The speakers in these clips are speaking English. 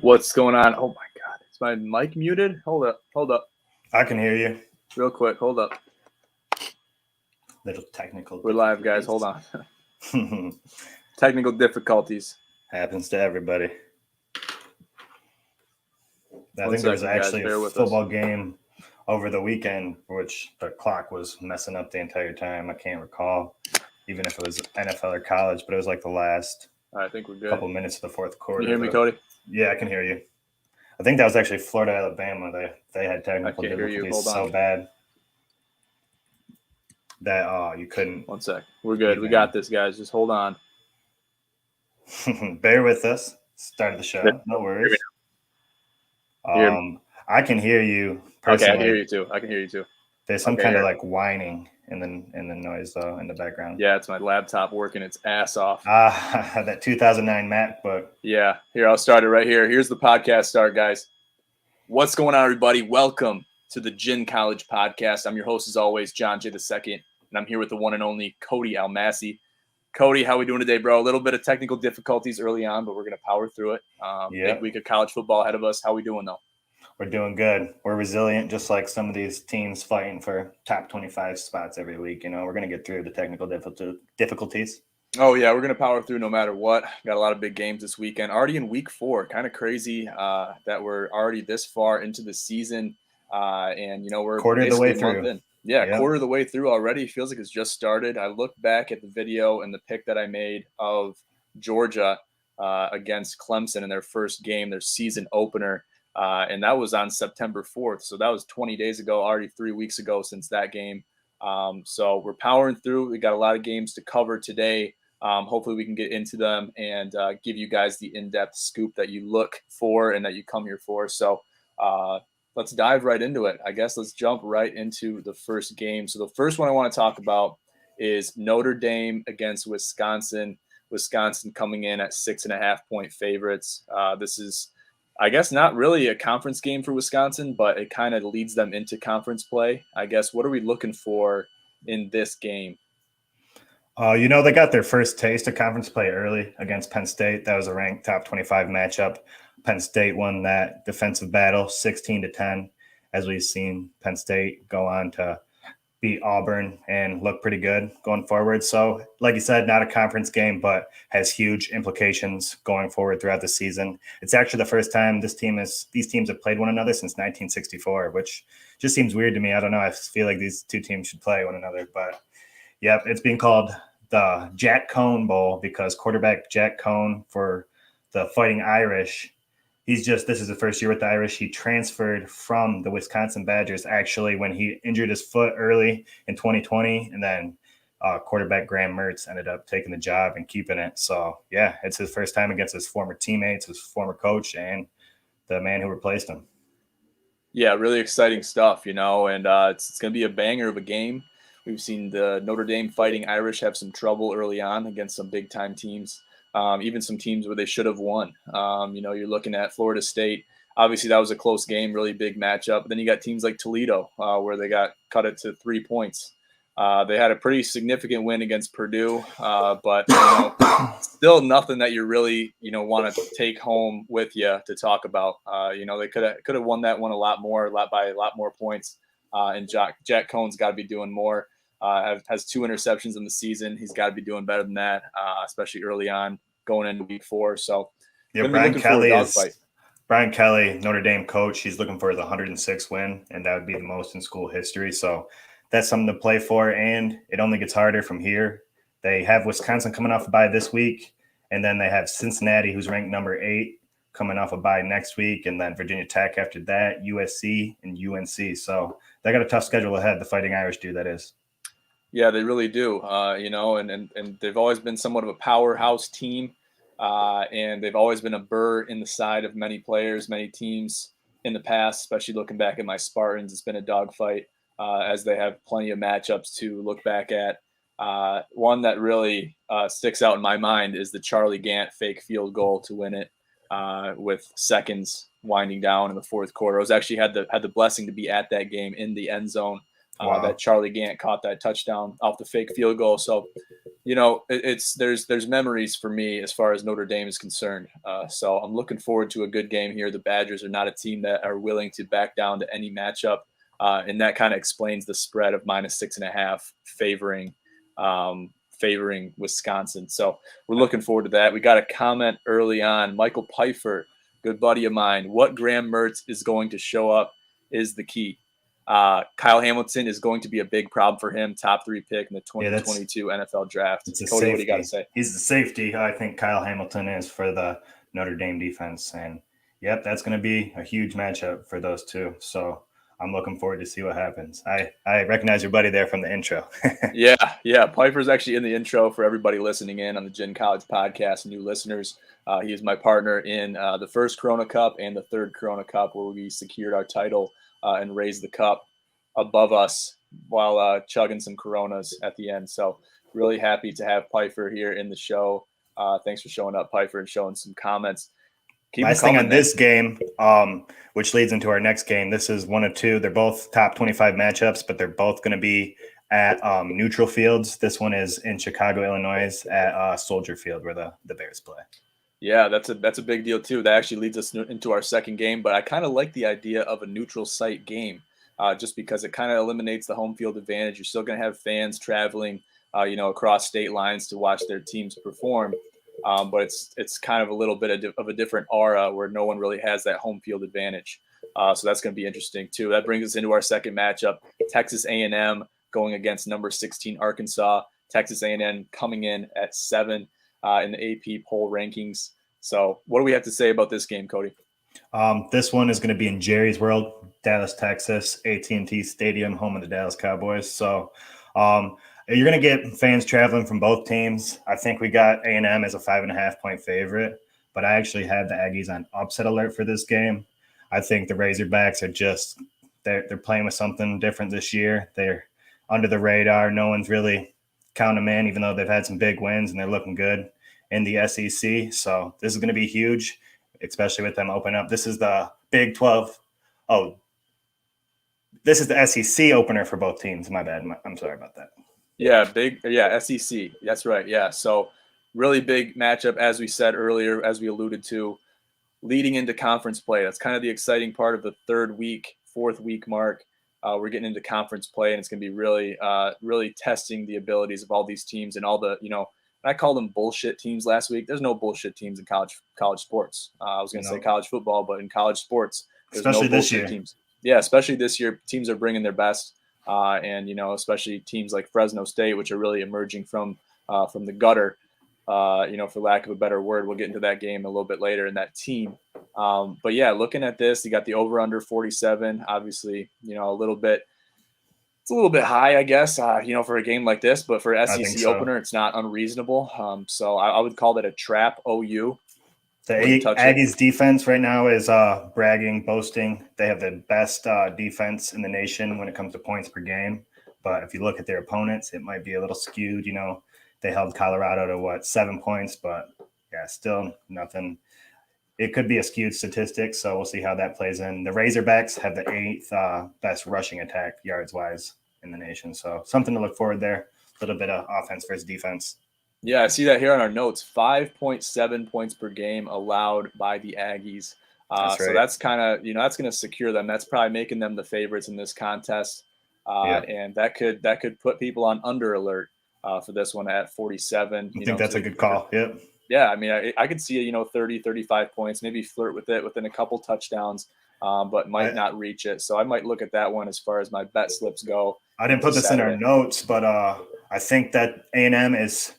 What's going on? Oh my God, is my mic muted? Hold up. I can hear you. Real quick, hold up. Little technical. We're live, guys. Hold on. Technical difficulties. Happens to everybody. I One think there was second, guys. actually Bear a with football game over the weekend, which the clock was messing up the entire time. I can't recall, even if it was NFL or college, but it was like the last I think we're good. couple minutes of the fourth quarter. Can you hear me, Cody? Yeah, I can hear you. I think that was actually Florida, Alabama. They had technical I can't hear you. difficulties Hold on. so bad that you couldn't. One sec. We're good. We got this, guys. Just hold on. Bear with us. Start the show. No worries. I can hear you personally. Okay, I can hear you too. There's some kind of like whining in the noise though in the background. Yeah, it's my laptop working its ass off. That 2009 MacBook. Yeah, here, I'll start it right here. Here's the podcast start, guys. What's going on, everybody? Welcome to the Gin College Podcast. I'm your host, as always, John J. II, and I'm here with the one and only Cody Almasi. Cody, how we doing today, bro? A little bit of technical difficulties early on, but we're going to power through it. Big week of college football ahead of us. How we doing, though? We're doing good. We're resilient, just like some of these teams fighting for top 25 spots every week. You know, we're going to get through the technical difficulties. Oh, yeah, we're going to power through no matter what. Got a lot of big games this weekend. Already in week 4. Kind of crazy that we're already this far into the season. And, you know, we're quarter of the way through. Yeah, quarter of the way through already. Feels like it's just started. I looked back at the video and the pick that I made of Georgia against Clemson in their first game, their season opener. And that was on September 4th. So that was 20 days ago, already 3 weeks ago since that game. So we're powering through. We got a lot of games to cover today. Hopefully we can get into them and give you guys the in-depth scoop that you look for and that you come here for. So let's dive right into it. I guess let's jump right into the first game. So the first one I want to talk about is Notre Dame against Wisconsin. Wisconsin coming in at 6.5-point favorites. This is, I guess, not really a conference game for Wisconsin, but it kind of leads them into conference play. I guess, what are we looking for in this game? They got their first taste of conference play early against Penn State. That was a ranked top 25 matchup. Penn State won that defensive battle 16-10, as we've seen Penn State go on to beat Auburn and look pretty good going forward. So, like you said, not a conference game, but has huge implications going forward throughout the season. It's actually the first time these teams have played one another since 1964, which just seems weird to me. I don't know. I feel like these two teams should play one another, but yep, it's being called the Jack Coan Bowl because quarterback Jack Coan for the Fighting Irish, this is the first year with the Irish. He transferred from the Wisconsin Badgers actually when he injured his foot early in 2020, and then quarterback Graham Mertz ended up taking the job and keeping it. So yeah, it's his first time against his former teammates, his former coach, and the man who replaced him. Yeah, really exciting stuff, and it's going to be a banger of a game. We've seen the Notre Dame Fighting Irish have some trouble early on against some big-time teams, even some teams where they should have won. You're looking at Florida State. Obviously, that was a close game, really big matchup. But then you got teams like Toledo, where they got cut it to 3 points. They had a pretty significant win against Purdue, but still nothing that you really want to take home with you to talk about. They could have won that one by a lot more points. And Jack Coan's got to be doing more. Has 2 interceptions in the season. He's got to be doing better than that, especially early on going into week 4. So yeah, Brian Kelly, Notre Dame coach. He's looking for his 106th win, and that would be the most in school history. So that's something to play for, and it only gets harder from here. They have Wisconsin coming off a bye this week, and then they have Cincinnati, who's ranked number 8, coming off a bye next week, and then Virginia Tech after that, USC and UNC. So they got a tough schedule ahead, the Fighting Irish do, that is. Yeah, they really do, and they've always been somewhat of a powerhouse team, and they've always been a burr in the side of many players, many teams in the past, especially looking back at my Spartans. It's been a dogfight as they have plenty of matchups to look back at. One that really sticks out in my mind is the Charlie Gant fake field goal to win it with seconds winding down in the fourth quarter. I was actually had the blessing to be at that game in the end zone. Wow. That Charlie Gant caught that touchdown off the fake field goal. So, there's memories for me as far as Notre Dame is concerned. So I'm looking forward to a good game here. The Badgers are not a team that are willing to back down to any matchup. And that kind of explains the spread of -6.5 favoring Wisconsin. So we're looking forward to that. We got a comment early on. Michael Pfeiffer, good buddy of mine. What Graham Mertz is going to show up is the key. Kyle Hamilton is going to be a big problem for him. Top 3 pick in the 2022 NFL draft. Cody, what do you got to say? He's the safety. I think Kyle Hamilton is for the Notre Dame defense. And yep, that's going to be a huge matchup for those two. So I'm looking forward to see what happens. I recognize your buddy there from the intro. Yeah. Piper's actually in the intro for everybody listening in on the Gin College podcast, new listeners. He is my partner in the first Corona Cup and the third Corona Cup, where we secured our title and raised the cup above us while chugging some Coronas at the end. So really happy to have Piper here in the show. Thanks for showing up, Piper, and showing some comments. Last thing on this game, which leads into our next game. This is one of two. They're both top 25 matchups, but they're both going to be at neutral fields. This one is in Chicago, Illinois, at Soldier Field, where the Bears play. Yeah, that's a big deal too. That actually leads us into our second game, but I kind of like the idea of a neutral site game, just because it kind of eliminates the home field advantage. You're still going to have fans traveling, across state lines to watch their teams perform, but it's kind of a little bit of a different aura where no one really has that home field advantage. So that's going to be interesting too. That brings us into our second matchup: Texas A&M going against number 16 Arkansas. Texas A&M coming in at 7. In the AP poll rankings. So what do we have to say about this game, Cody? This one is going to be in Jerry's World, Dallas, Texas, AT&T Stadium, home of the Dallas Cowboys. So you're going to get fans traveling from both teams. I think we got A&M as a 5.5-point favorite, but I actually have the Aggies on upset alert for this game. I think the Razorbacks are just they're playing with something different this year. They're under the radar. No one's really counting them in, even though they've had some big wins and they're looking good in the SEC. So this is going to be huge, especially with them opening up. This is the Big 12. Oh, this is the SEC opener for both teams. My bad. I'm sorry about that. Yeah, SEC. That's right. Yeah, so really big matchup, as we said earlier, as we alluded to, leading into conference play. That's kind of the exciting part of the fourth week mark. We're getting into conference play, and it's going to be really testing the abilities of all these teams and all the, I called them bullshit teams last week. There's no bullshit teams in college sports. I was going to say college football, but in college sports, there's especially no this year. Teams. Yeah, especially this year, teams are bringing their best, and especially teams like Fresno State, which are really emerging from the gutter. For lack of a better word, we'll get into that game a little bit later in that team. But yeah, looking at this, you got the over under 47. Obviously, it's a little bit high, I guess, for a game like this. But for SEC opener, it's not unreasonable. So I would call that a trap. OU. The Aggies defense right now is bragging, boasting. They have the best defense in the nation when it comes to points per game. But if you look at their opponents, it might be a little skewed. They held Colorado to 7 points, but yeah, still nothing. It could be a skewed statistic, so we'll see how that plays in. The Razorbacks have the 8th best rushing attack yards-wise in the nation, so something to look forward there. A little bit of offense versus defense. Yeah, I see that here on our notes. 5.7 points per game allowed by the Aggies. That's right. So that's kind of, that's going to secure them. That's probably making them the favorites in this contest, and that could put people on under alert. For this one at 47. I think that's a good call. Yep. Yeah, I mean, I could see 30, 35 points, maybe flirt with it within a couple touchdowns, but might not reach it. So I might look at that one as far as my bet slips go. I didn't put this in our notes, but I think that A&M is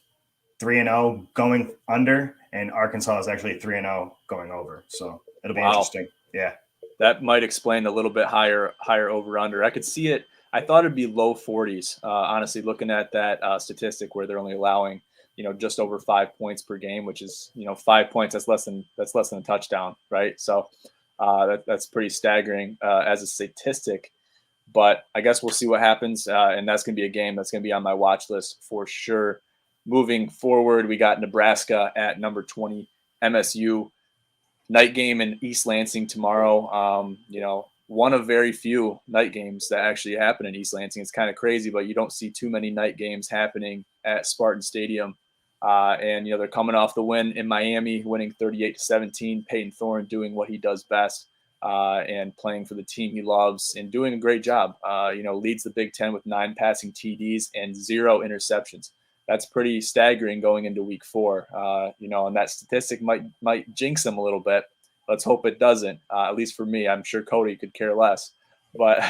3-0 going under, and Arkansas is actually 3-0 going over. So it'll be interesting. Yeah. That might explain a little bit higher over under. I could see it. I thought it'd be low 40s, honestly, looking at that statistic where they're only allowing, just over 5 points per game, which is, 5 points. That's less than a touchdown, right? So that's pretty staggering as a statistic. But I guess we'll see what happens, and that's going to be a game that's going to be on my watch list for sure. Moving forward, we got Nebraska at number 20, MSU. Night game in East Lansing tomorrow. One of very few night games that actually happen in East Lansing. It's kind of crazy, but you don't see too many night games happening at Spartan Stadium. And they're coming off the win in Miami, winning 38-17. Peyton Thorne doing what he does best and playing for the team he loves and doing a great job. Leads the Big Ten with 9 passing TDs and 0 interceptions. That's pretty staggering going into week 4. And that statistic might jinx him a little bit. Let's hope it doesn't. At least for me, I'm sure Cody could care less. But,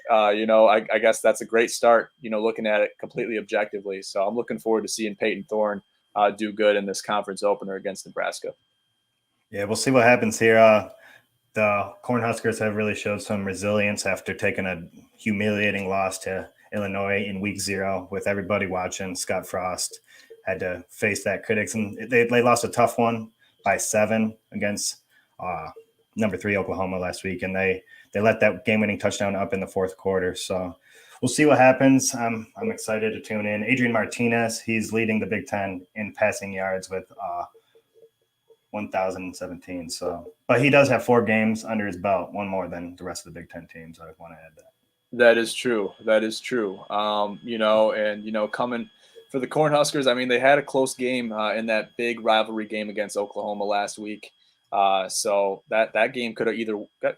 I guess that's a great start, looking at it completely objectively. So I'm looking forward to seeing Peyton Thorne do good in this conference opener against Nebraska. Yeah, we'll see what happens here. The Cornhuskers have really showed some resilience after taking a humiliating loss to Illinois in week 0 with everybody watching. Scott Frost had to face that critics, and they lost a tough one by 7 against number 3 Oklahoma last week, and they let that game-winning touchdown up in the 4th quarter. So we'll see what happens. I'm excited to tune in. Adrian Martinez, he's leading the Big Ten in passing yards with 1,017. So, but he does have 4 games under his belt, one more than the rest of the Big Ten teams. I want to add that. That is true. Coming for the Cornhuskers, I mean, they had a close game in that big rivalry game against Oklahoma last week. So that game could have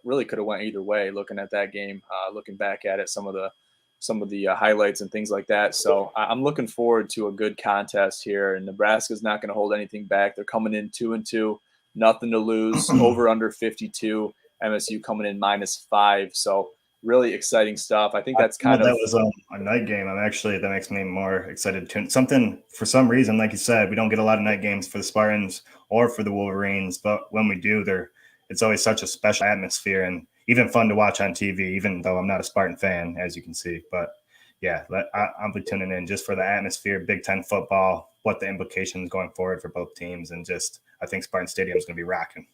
went either way. Looking at that game, looking back at it, some of the highlights and things like that. So I'm looking forward to a good contest here. And Nebraska's not going to hold anything back. They're coming in 2-2, nothing to lose. Over under 52. MSU coming in -5. So really exciting stuff. I think that's kind of that was a night game. That makes me more excited to tune something for some reason. Like you said, we don't get a lot of night games for the Spartans or for the Wolverines. But when we do, it's always such a special atmosphere and even fun to watch on TV, even though I'm not a Spartan fan, as you can see. But yeah, I'll be tuning in just for the atmosphere, Big Ten football, what the implications going forward for both teams, and just I think Spartan Stadium is going to be rocking.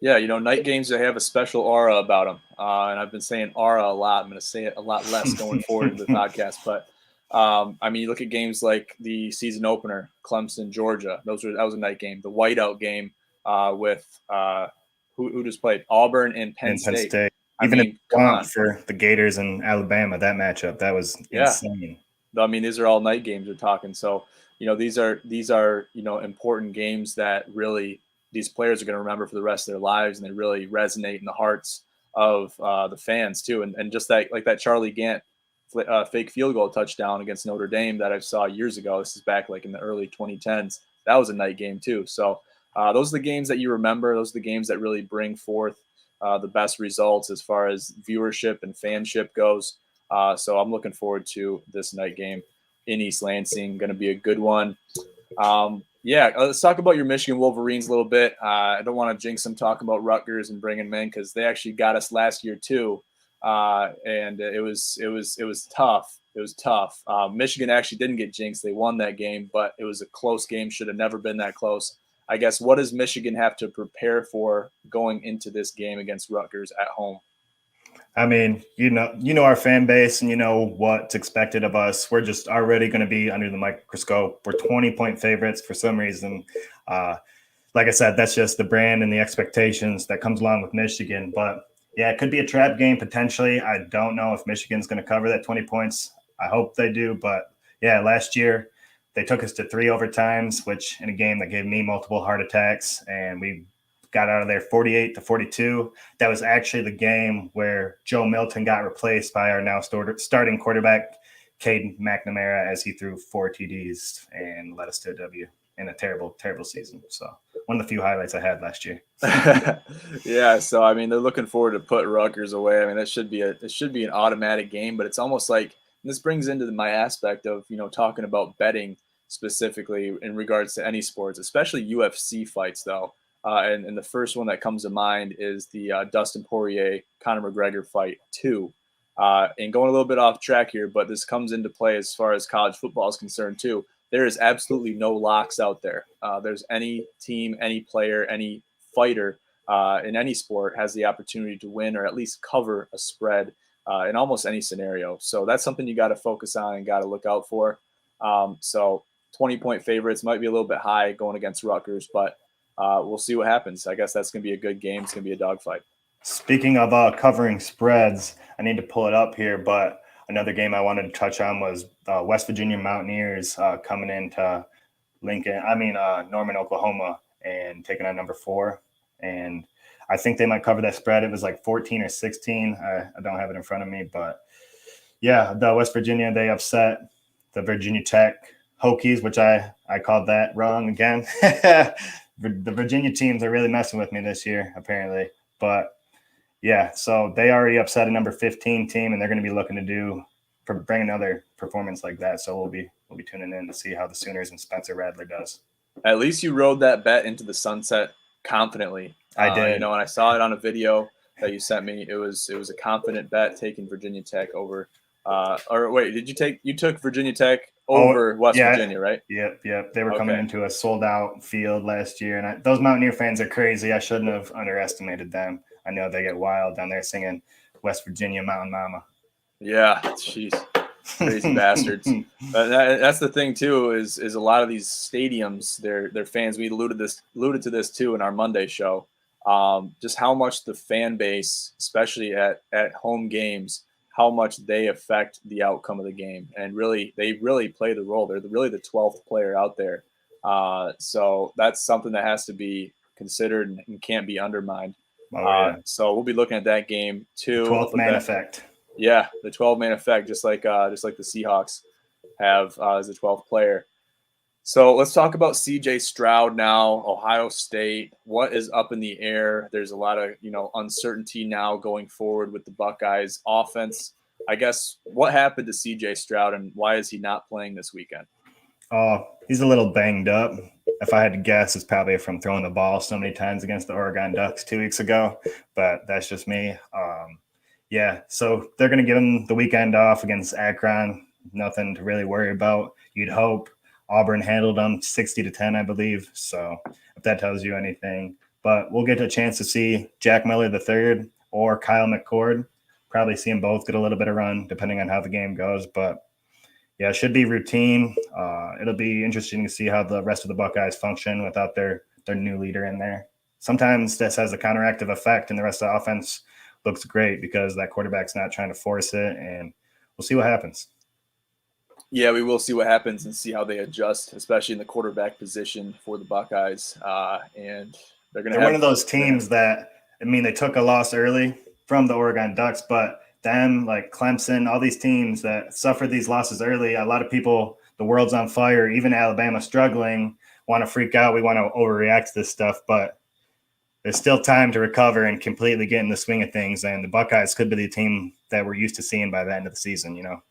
Yeah, night games, they have a special aura about them. And I've been saying aura a lot. I'm going to say it a lot less going forward in the podcast. But, I mean, you look at games like the season opener, Clemson, Georgia. That was a night game. The whiteout game with who just played? Auburn and Penn State. Even if come on. For the Gators and Alabama, that matchup, that was insane. I mean, these are all night games we're talking. So, these are important games that really – these players are going to remember for the rest of their lives, and they really resonate in the hearts of the fans too. And just that Charlie Gant fake field goal touchdown against Notre Dame that I saw years ago. This is back like in the early 2010s. That was a night game too. So those are the games that you remember. Those are the games that really bring forth the best results as far as viewership and fanship goes. So I'm looking forward to this night game in East Lansing. Going to be a good one. Yeah, let's talk about your Michigan Wolverines a little bit. I don't want to jinx them talking about Rutgers and bringing them in because they actually got us last year too, and it was tough. It was tough. Michigan actually didn't get jinxed; they won that game, but it was a close game. Should have never been that close. I guess. What does Michigan have to prepare for going into this game against Rutgers at home? I mean, you know our fan base and you know what's expected of us. We're just already going to be under the microscope. We're 20-point favorites for some reason. Like I said, that's just the brand and the expectations that comes along with Michigan. But yeah, it could be a trap game potentially. I don't know if Michigan's going to cover that 20 points. I hope they do. But yeah, last year they took us to 3 overtimes, which in a game that gave me multiple heart attacks, and we got out of there 48-42. That was actually the game where Joe Milton got replaced by our now starting quarterback, Caden McNamara, as he threw 4 TDs and led us to a W in a terrible, terrible season. So one of the few highlights I had last year. Yeah, so I mean, they're looking forward to put Rutgers away. I mean, it should be an automatic game, but it's almost like this brings into my aspect of talking about betting specifically in regards to any sports, especially UFC fights, though. And the first one that comes to mind is the Dustin Poirier Conor McGregor fight 2. And going a little bit off track here, but this comes into play as far as college football is concerned too. There is absolutely no locks out there. There's any team, any player, any fighter in any sport has the opportunity to win or at least cover a spread in almost any scenario. So that's something you got to focus on and got to look out for. So 20-point favorites might be a little bit high going against Rutgers, but we'll see what happens. I guess that's going to be a good game. It's going to be a dogfight. Speaking of covering spreads, I need to pull it up here, but another game I wanted to touch on was West Virginia Mountaineers coming into Norman, Oklahoma, and taking on number 4. And I think they might cover that spread. It was like 14 or 16. I don't have it in front of me, but yeah, the West Virginia, they upset the Virginia Tech Hokies, which I called that wrong again. The Virginia teams are really messing with me this year, apparently. But yeah, so they already upset a number 15 team, and they're going to be looking to bring another performance like that. So we'll be tuning in to see how the Sooners and Spencer Rattler does. At least you rode that bet into the sunset confidently. I did. And I saw it on a video that you sent me. It was a confident bet taking Virginia Tech over. Or wait, you took Virginia Tech over West Virginia, right? Yep. They were coming into a sold-out field last year, and those Mountaineer fans are crazy. I shouldn't have underestimated them. I know they get wild down there singing West Virginia Mountain Mama. Yeah, jeez, crazy bastards. That's the thing too. Is a lot of these stadiums, their fans. We alluded to this too in our Monday show. Just how much the fan base, especially at home games, how much they affect the outcome of the game, and they really play the role. They're really the 12th player out there. So that's something that has to be considered and can't be undermined. So we'll be looking at that game too. 12th man effect. Yeah, the 12-man effect, just like the Seahawks have as a 12th player. So let's talk about C.J. Stroud now, Ohio State. What is up in the air? There's a lot of uncertainty now going forward with the Buckeyes offense. I guess what happened to C.J. Stroud and why is he not playing this weekend? He's a little banged up. if I had to guess, it's probably from throwing the ball so many times against the Oregon Ducks 2 weeks ago, but that's just me. Yeah, so they're going to give them the weekend off against Akron. Nothing to really worry about. You'd hope. Auburn handled them 60-10, I believe. So if that tells you anything, but we'll get a chance to see Jack Miller III or Kyle McCord. Probably see them both get a little bit of run depending on how the game goes. But yeah, it should be routine. It'll be interesting to see how the rest of the Buckeyes function without their new leader in there. Sometimes this has a counteractive effect, and the rest of the offense looks great because that quarterback's not trying to force it, and we'll see what happens. Yeah, we will see what happens and see how they adjust, especially in the quarterback position for the Buckeyes. And they're one of those teams that, I mean, they took a loss early from the Oregon Ducks, but them, like Clemson, all these teams that suffered these losses early, a lot of people, the world's on fire, even Alabama struggling, want to freak out. We want to overreact to this stuff, but there's still time to recover and completely get in the swing of things. And the Buckeyes could be the team that we're used to seeing by the end of the season, you know?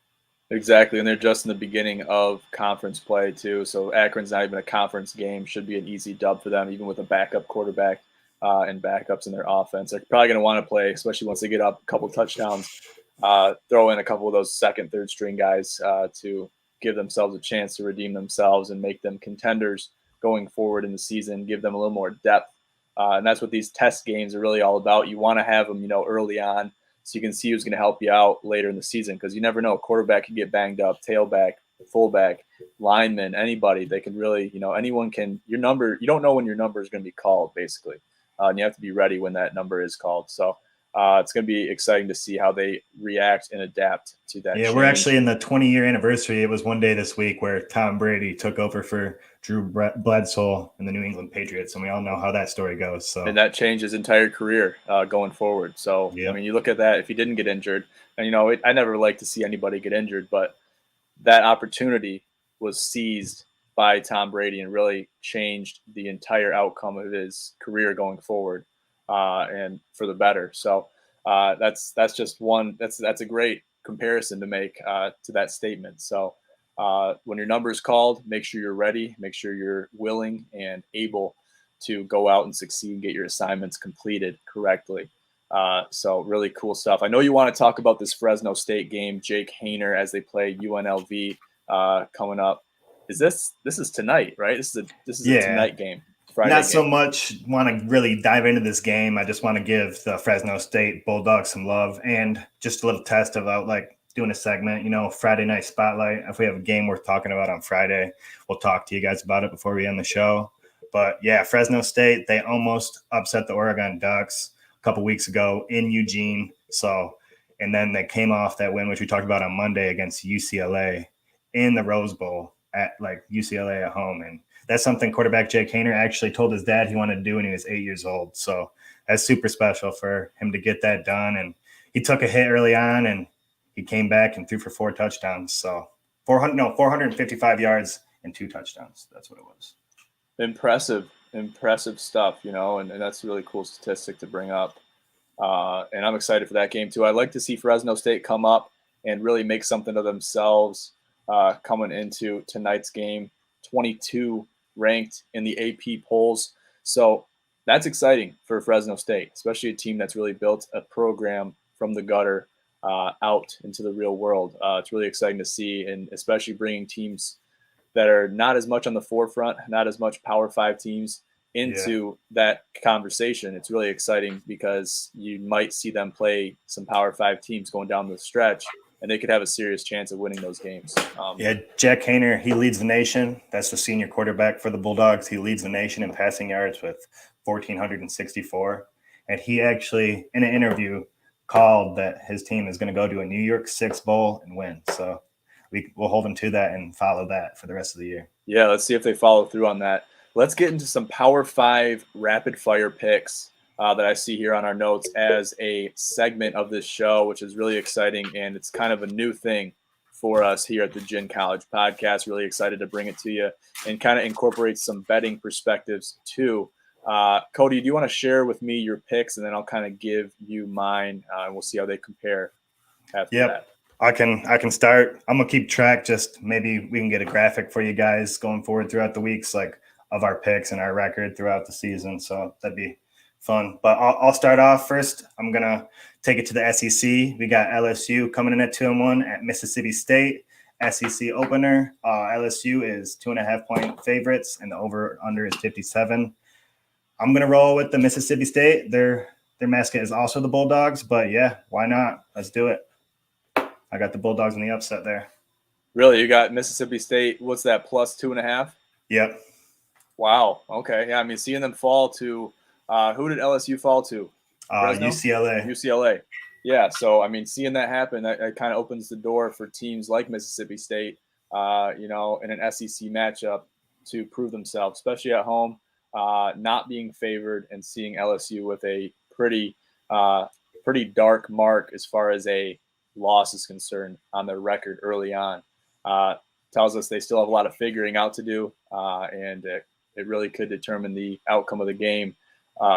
Exactly, and they're just in the beginning of conference play too. So Akron's not even a conference game; should be an easy dub for them, even with a backup quarterback and backups in their offense. They're probably going to want to play, especially once they get up a couple touchdowns. Throw in a couple of those second, third string guys to give themselves a chance to redeem themselves and make them contenders going forward in the season. Give them a little more depth, and that's what these test games are really all about. You want to have them, early on, so you can see who's going to help you out later in the season, because you never know. Quarterback can get banged up, tailback, fullback, lineman, anybody. They can really, anyone can. Your number, you don't know when your number is going to be called, basically, and you have to be ready when that number is called. So it's going to be exciting to see how they react and adapt to that. Yeah, change. We're actually in the 20-year anniversary. It was one day this week where Tom Brady took over for Drew Bledsoe in the New England Patriots, and we all know how that story goes. So, and that changed his entire career going forward. So, yeah. I mean, you look at that, if he didn't get injured, and, I never like to see anybody get injured, but that opportunity was seized by Tom Brady and really changed the entire outcome of his career going forward, and for the better. So that's just one. That's a great comparison to make to that statement. So when your number is called, make sure you're ready, make sure you're willing and able to go out and succeed and get your assignments completed correctly. So really cool stuff. I know you want to talk about this Fresno State game, Jake Haener, as they play UNLV coming up. This is tonight, right? This is a tonight game. Friday Not game. so much want to really dive into this game. I just want to give the Fresno State Bulldogs some love and just a little test about doing a segment, Friday night spotlight. If we have a game worth talking about on Friday, we'll talk to you guys about it before we end the show. But yeah, Fresno State, they almost upset the Oregon Ducks a couple weeks ago in Eugene. And then they came off that win, which we talked about on Monday, against UCLA in the Rose Bowl at UCLA at home. And that's something quarterback Jake Haener actually told his dad he wanted to do when he was 8 years old. So that's super special for him to get that done. And he took a hit early on, and he came back and threw for 4 touchdowns. So 455 yards and 2 touchdowns. That's what it was. Impressive stuff, and that's a really cool statistic to bring up. And I'm excited for that game too. I'd like to see Fresno State come up and really make something of themselves coming into tonight's game. 22 ranked in the AP polls. So that's exciting for Fresno State, especially a team that's really built a program from the gutter out into the real world. It's really exciting to see, and especially bringing teams that are not as much on the forefront, not as much Power 5 teams into that conversation. It's really exciting because you might see them play some Power 5 teams going down the stretch, and they could have a serious chance of winning those games. Jack Haener, he leads the nation. That's the senior quarterback for the Bulldogs. He leads the nation in passing yards with 1,464. And he actually, in an interview, called that his team is going to go to a New Year's Six Bowl and win. So we'll hold him to that and follow that for the rest of the year. Yeah, let's see if they follow through on that. Let's get into some Power 5 rapid fire picks that I see here on our notes as a segment of this show, which is really exciting. And it's kind of a new thing for us here at the Gin College Podcast. Really excited to bring it to you and kind of incorporate some betting perspectives too. Cody, do you want to share with me your picks, and then I'll kind of give you mine, and we'll see how they compare after that. I can start. I'm gonna keep track. Just maybe we can get a graphic for you guys going forward throughout the weeks, of our picks and our record throughout the season. So that'd be fun. But I'll start off first. I'm going to take it to the SEC. We got LSU coming in at 2-1 at Mississippi State. SEC opener. LSU is 2.5-point favorites, and the over/under is 57. I'm going to roll with the Mississippi State. Their mascot is also the Bulldogs, but yeah, why not? Let's do it. I got the Bulldogs in the upset there. Really? You got Mississippi State, what's that, plus 2.5? Yep. Wow. Okay. Yeah, I mean, seeing them fall to who did LSU fall to? UCLA. UCLA. Yeah, so, I mean, seeing that happen, that kind of opens the door for teams like Mississippi State, in an SEC matchup to prove themselves, especially at home, not being favored and seeing LSU with a pretty dark mark as far as a loss is concerned on their record early on. Tells us they still have a lot of figuring out to do, and it really could determine the outcome of the game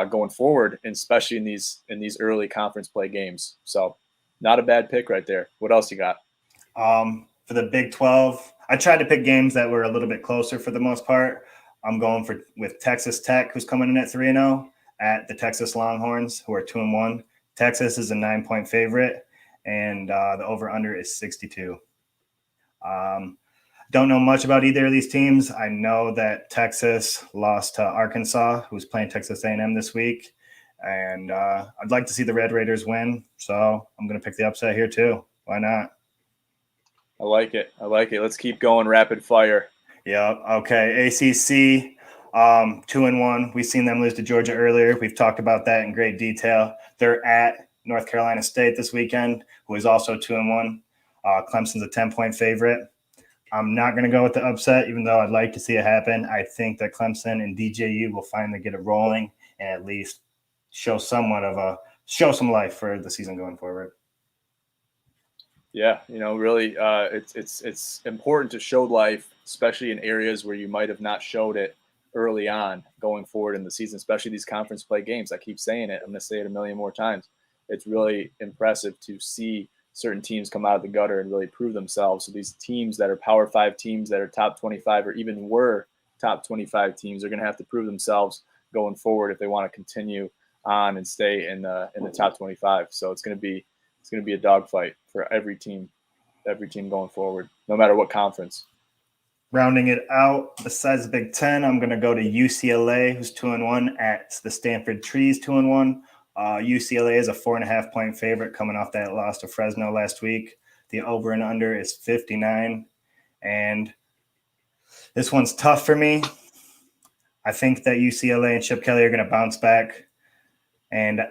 going forward, and especially in these early conference play games. So not a bad pick right there. What else you got? For the Big 12, I tried to pick games that were a little bit closer for the most part. I'm going with Texas Tech, who's coming in at 3-0, at the Texas Longhorns, who are 2-1. Texas is a 9-point favorite, and the over/under is 62. Don't know much about either of these teams. I know that Texas lost to Arkansas, who's playing Texas A&M this week, and I'd like to see the Red Raiders win, so I'm going to pick the upset here too. Why not? I like it. Let's keep going rapid fire. Yeah. Okay. ACC, 2-1. We've seen them lose to Georgia earlier. We've talked about that in great detail. They're at North Carolina State this weekend, who is also 2-1. Clemson's a 10-point favorite. I'm not going to go with the upset, even though I'd like to see it happen. I think that Clemson and DJU will finally get it rolling and at least show some life for the season going forward. Yeah, really, it's important to show life, especially in areas where you might have not showed it early on going forward in the season, especially these conference play games. I keep saying it. I'm going to say it a million more times. It's really impressive to see certain teams come out of the gutter and really prove themselves. So these teams that are Power 5 teams that are top 25 or even were top 25 teams are going to have to prove themselves going forward if they want to continue on and stay in the top 25. So it's going to be a dogfight for every team going forward, no matter what conference. Rounding it out, besides the Big Ten, I'm going to go to UCLA, who's 2-1, at the Stanford Trees, 2-1. UCLA is a 4.5-point favorite coming off that loss to Fresno last week. The over and under is 59. And this one's tough for me. I think that UCLA and Chip Kelly are going to bounce back. And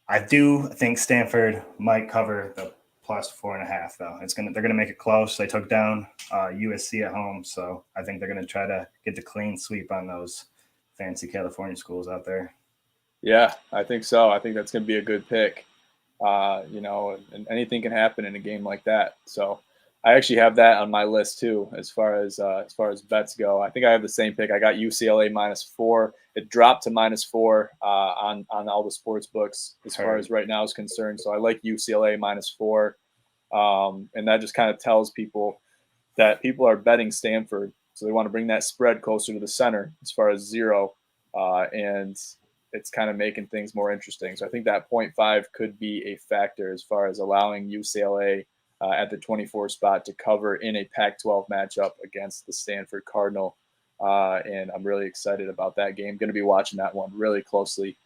I do think Stanford might cover the plus 4.5, though. They're going to make it close. They took down USC at home, so I think they're going to try to get the clean sweep on those fancy California schools out there. Yeah, I think so. I think that's going to be a good pick. And anything can happen in a game like that. So I actually have that on my list too, as far as bets go. I think I have the same pick. I got UCLA -4. It dropped to -4 on all the sports books as far as right now is concerned. So I like UCLA -4, and that just kind of tells people that people are betting Stanford, so they want to bring that spread closer to the center as far as 0, and it's kind of making things more interesting. So I think that 0.5 could be a factor as far as allowing UCLA at the 24 spot to cover in a Pac-12 matchup against the Stanford Cardinal. And I'm really excited about that game. Going to be watching that one really closely.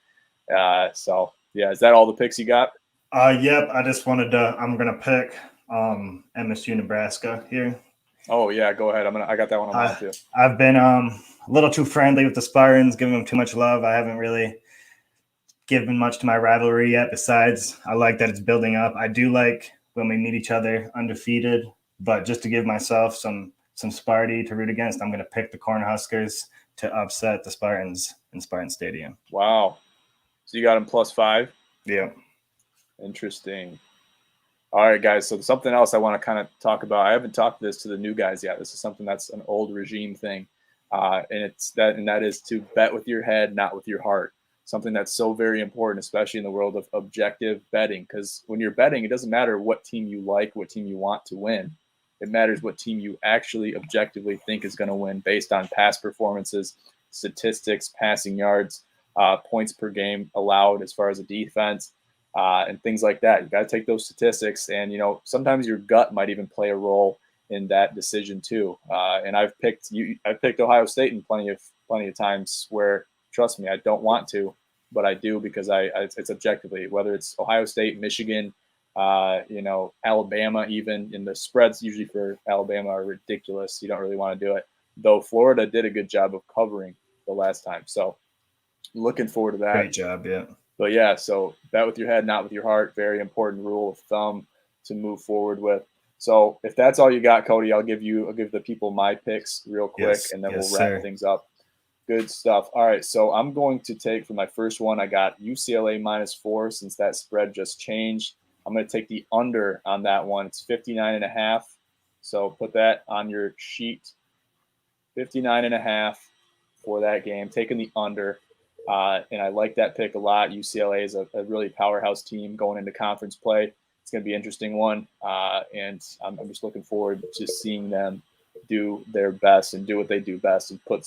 So, yeah, is that all the picks you got? Yep. I'm going to pick MSU Nebraska here. Oh, yeah, go ahead. I got that one on mine too. I've been a little too friendly with the Spartans, giving them too much love. I haven't really given much to my rivalry yet. Besides, I like that it's building up. I do like when we meet each other undefeated, but just to give myself some Sparty to root against, I'm going to pick the Cornhuskers to upset the Spartans in Spartan Stadium. Wow. So you got them +5? Yeah. Interesting. All right, guys. So something else I want to kind of talk about. I haven't talked this to the new guys yet. This is something that's an old regime thing. And that is to bet with your head, not with your heart. Something that's so very important, especially in the world of objective betting. Because when you're betting, it doesn't matter what team you like, what team you want to win. It matters what team you actually objectively think is going to win based on past performances, statistics, passing yards, points per game allowed as far as a defense, and things like that. You got to take those statistics, and sometimes your gut might even play a role in that decision too. And I've picked Ohio State in plenty of times where, trust me, I don't want to, but I do because it's objectively, whether it's Ohio State, Michigan, Alabama, even, and the spreads usually for Alabama are ridiculous. You don't really want to do it, though Florida did a good job of covering the last time. So looking forward to that. Great job. Yeah. But yeah, so bet with your head, not with your heart. Very important rule of thumb to move forward with. So if that's all you got, Cody, I'll give the people my picks real quick, and then we'll wrap things up. Good stuff. All right, so I'm going to take, for my first one, I got UCLA -4 since that spread just changed. I'm going to take the under on that one. It's 59.5. So put that on your sheet. 59.5 for that game. Taking the under. And I like that pick a lot. UCLA is a really powerhouse team going into conference play. It's going to be an interesting one. And I'm just looking forward to seeing them do their best and do what they do best and put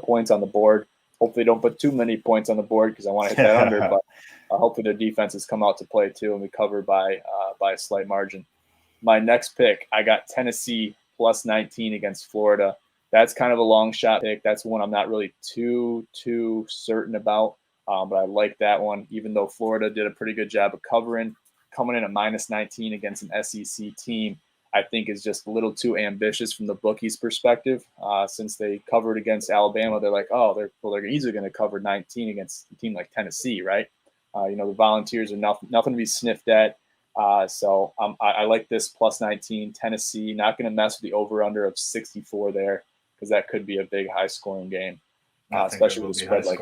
points on the board. Hopefully don't put too many points on the board because I want to hit that under, but hopefully their defenses come out to play too and we cover by a slight margin. My next pick, I got Tennessee +19 against Florida. That's kind of a long shot pick. That's one I'm not really too certain about, but I like that one, even though Florida did a pretty good job of covering. Coming in at -19 against an SEC team, I think is just a little too ambitious from the bookies' perspective. Since they covered against Alabama, they're like, oh, they're easily going to cover 19 against a team like Tennessee, right? The Volunteers are nothing to be sniffed at. So I like this +19. Tennessee, not going to mess with the over/under of 64 there because that could be a big high-scoring game, especially with a spread like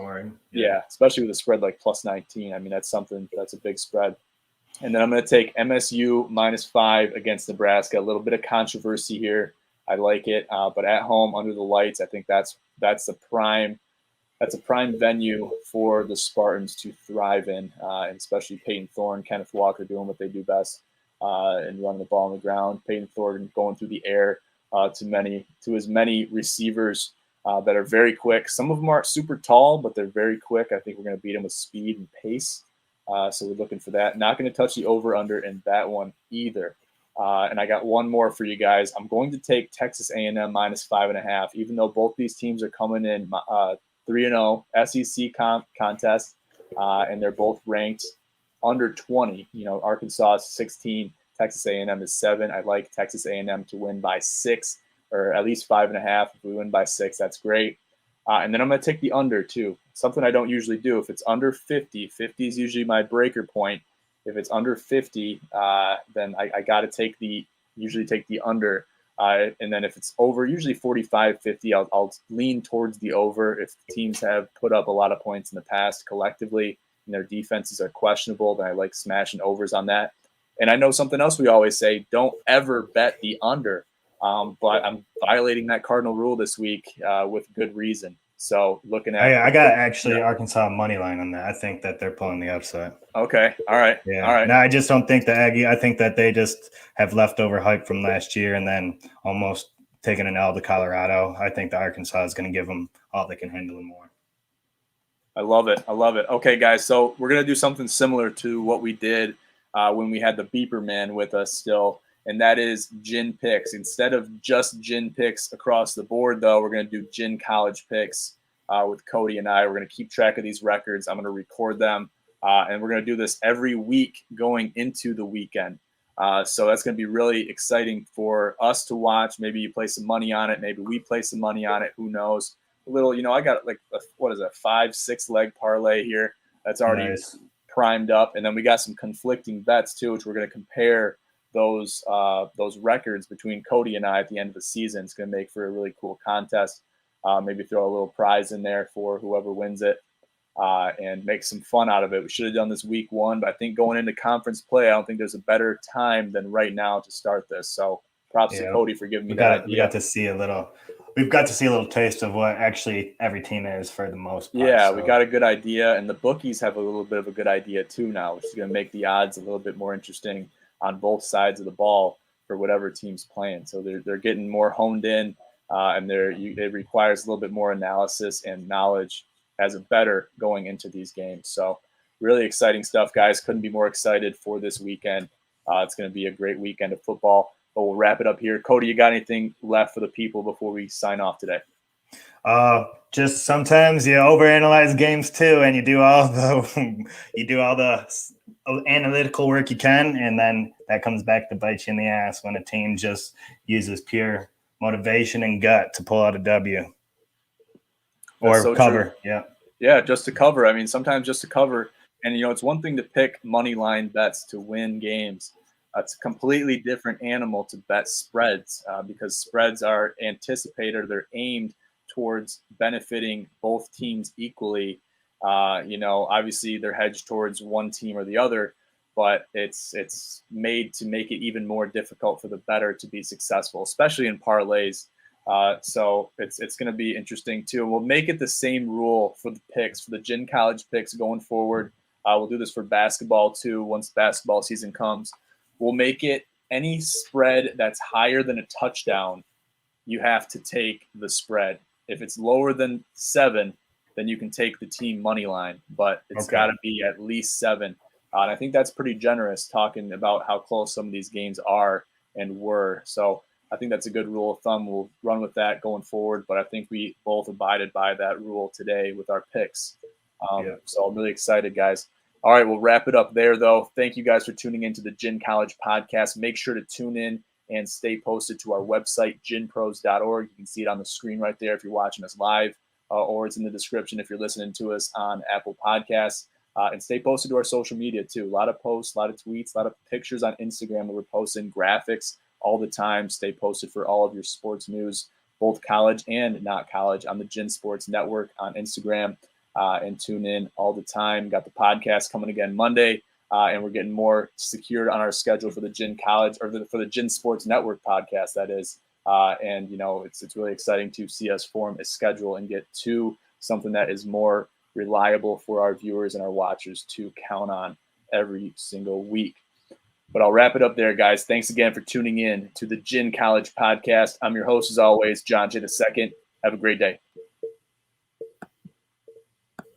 especially with a spread like +19. I mean, that's a big spread. And then I'm going to take MSU -5 against Nebraska. A little bit of controversy here. I like it, but at home under the lights, I think that's a prime venue for the Spartans to thrive in, and especially Peyton Thorne, Kenneth Walker doing what they do best and running the ball on the ground. Peyton Thorne going through the air to as many receivers that are very quick. Some of them aren't super tall, but they're very quick. I think we're going to beat them with speed and pace. So we're looking for that. Not going to touch the over/under in that one either. And I got one more for you guys. I'm going to take Texas A&M -5.5, even though both these teams are coming in 3-0 SEC contest, and they're both ranked under 20. Arkansas is 16, Texas A&M is 7. I like Texas A&M to win by 6 or at least 5.5. If we win by 6, that's great. And then I'm going to take the under too. Something I don't usually do. If it's under 50 is usually my breaker point. If it's under 50, then I got to usually take the under. And then if it's over, usually 45, 50, I'll lean towards the over. If teams have put up a lot of points in the past collectively and their defenses are questionable, then I like smashing overs on that. And I know something else we always say, don't ever bet the under. But I'm violating that cardinal rule this week with good reason. So looking at, I got actually Arkansas money line on that. I think that they're pulling the upset. Okay, all right, yeah. All right. No, I just don't think the Aggie. I think that they just have leftover hype from last year and then almost taking an L to Colorado. I think the Arkansas is going to give them all they can handle and more. I love it. Okay, guys, so we're gonna do something similar to what we did when we had the Beeper man with us still. And that is Gin Picks. Instead of just Gin Picks across the board, though, we're going to do Gin College Picks with Cody and I. We're going to keep track of these records. I'm going to record them, and we're going to do this every week going into the weekend. So that's going to be really exciting for us to watch. Maybe you play some money on it. Maybe we play some money on it. Who knows? A little, I got like, 5-6 leg parlay here. That's already primed up. And then we got some conflicting bets, too, which we're going to compare those records between Cody and I at the end of the season. It's going to make for a really cool contest. Maybe throw a little prize in there for whoever wins it and make some fun out of it. We should have done this week 1, but I think going into conference play, I don't think there's a better time than right now to start this. So props to Cody for giving me that idea. We got to see a little taste of what actually every team is for the most part. Yeah, we got a good idea, and the bookies have a little bit of a good idea too now, which is going to make the odds a little bit more interesting on both sides of the ball. for whatever team's playing. So they're getting more honed in, and it requires a little bit more analysis and knowledge as a better going into these games. So really exciting stuff, guys. Couldn't be more excited for this weekend. It's going to be a great weekend of football. But we'll wrap it up here. Cody, you got anything left for the people before we sign off today? Just sometimes you overanalyze games too, and you do all the analytical work you can, and then that comes back to bite you in the ass when a team just uses pure motivation and gut to pull out a W or so cover. True. Yeah, just to cover. I mean, sometimes just to cover. And it's one thing to pick money line bets to win games. It's a completely different animal to bet spreads because spreads are anticipated. They're aimed towards benefiting both teams equally. Obviously they're hedged towards one team or the other, but it's made to make it even more difficult for the bettor to be successful, especially in parlays. So it's going to be interesting too. And we'll make it the same rule for the picks, for the Gin College picks going forward. We'll do this for basketball too. Once basketball season comes, we'll make it any spread that's higher than a touchdown. You have to take the spread. If it's lower than 7, then you can take the team money line, but it's got to be at least 7. And I think that's pretty generous, talking about how close some of these games are and were. So I think that's a good rule of thumb. We'll run with that going forward, but I think we both abided by that rule today with our picks. So I'm really excited, guys. All right, we'll wrap it up there, though. Thank you guys for tuning into the Gin College podcast. Make sure to tune in and stay posted to our website, ginpros.org. You can see it on the screen right there if you're watching us live, or it's in the description if you're listening to us on Apple Podcasts. And stay posted to our social media, too. A lot of posts, a lot of tweets, a lot of pictures on Instagram where we're posting graphics all the time. Stay posted for all of your sports news, both college and not college, on the Gin Sports Network on Instagram. And tune in all the time. Got the podcast coming again Monday, and we're getting more secured on our schedule for the Gin College, or for the Gin Sports Network podcast, that is. And it's really exciting to see us form a schedule and get to something that is more reliable for our viewers and our watchers to count on every single week. But I'll wrap it up there, guys. Thanks again for tuning in to the Gin College podcast. I'm your host, as always, John J. II. Have a great day.